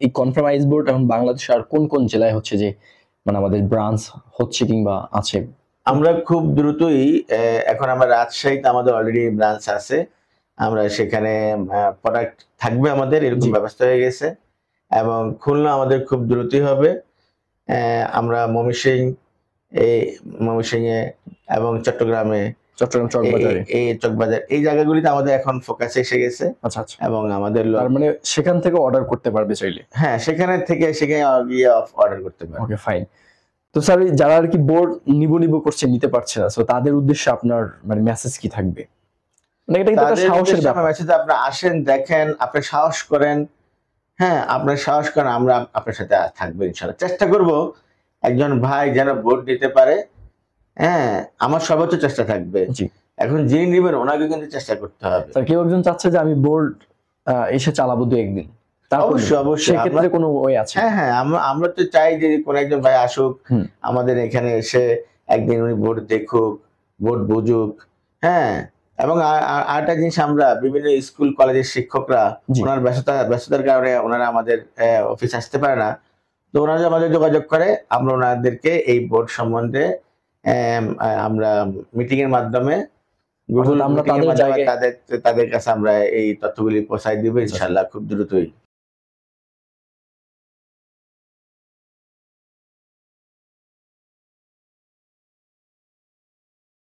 এই কনফার্মাইজ বোর্ড এখন বাংলাদেশে আর কোন কোন জেলায় হচ্ছে যে মানে আমাদের ব্রাঞ্চ হচ্ছে কিংবা আছে? আমরা খুব দ্রুতই এখন আমরা রাজশাহীতে আমাদের অলরেডি ব্রাঞ্চ আছে, আমরা সেখানে প্রোডাক্ট থাকবে আমাদের এরকম ব্যবস্থা হয়ে গেছে। এবং খুলনা আমাদের খুব দ্রুতই হবে। আমরা ময়মনসিংহে এবং চট্টগ্রামে, চট্টগ্রাম চকবাজারে, চকবাজার এই জায়গাগুলিতে আমাদের এখন ফোকাস এসে গেছে। আচ্ছা আচ্ছা। এবং আমাদের তার মানে সেখান থেকে অর্ডার করতে পারবে চাইলে? হ্যাঁ, সেখানে গিয়ে অর্ডার করতে পারবে। Okay fine. তো স্যার যারা আর কি বোর্ড নিব করছে নিতে পারছে না, সো তাদের উদ্দেশ্যে আপনার মানে মেসেজ কি থাকবে? মানে এটা কিন্তু একটা সাহসের ব্যাপার। মেসেজ, আপনারা আসেন, দেখেন, আপনি সাহস করেন। হ্যাঁ, আপনার সাহস করেন, আমরা আপনার সাথে থাকবো ইনশাআল্লাহ। চেষ্টা করব একজন ভাই যেন বোর্ড দিতে পারে। হ্যাঁ, আমার সর্বোচ্চ চেষ্টা থাকবে। জি। এখন যিনি নেবেন ওনাকে কিন্তু চেষ্টা করতে হবে। স্যার কেউ একজন চাচ্ছে যে আমি বোর্ড এসে চালাবো 2-1 দিন, অবশ্যই অবশ্যই সেক্ষেত্রে কোনো ওয়ে আছে? হ্যাঁ হ্যাঁ, আমরা তো চাই যে কোন একজন ভাই আসুক আমাদের এখানে, এসে একদিন উনি বোর্ড দেখুক, বোর্ড বুঝুক। হ্যাঁ, এবং আরেকটা জিনিস, আমরা বিভিন্ন স্কুল কলেজের শিক্ষকরা ওনার ব্যস্ততার কারণে ওনারা আমাদের অফিস আসতে পারে না, তো ওনারা আমাদের যোগাযোগ করে, আমরা ওনাদেরকে এই বোর্ড সম্বন্ধে আমরা মিটিং এর মাধ্যমে তাদের কাছে আমরা এই তথ্যগুলি পৌঁছায় দিব ইনশাআল্লাহ খুব দ্রুতই।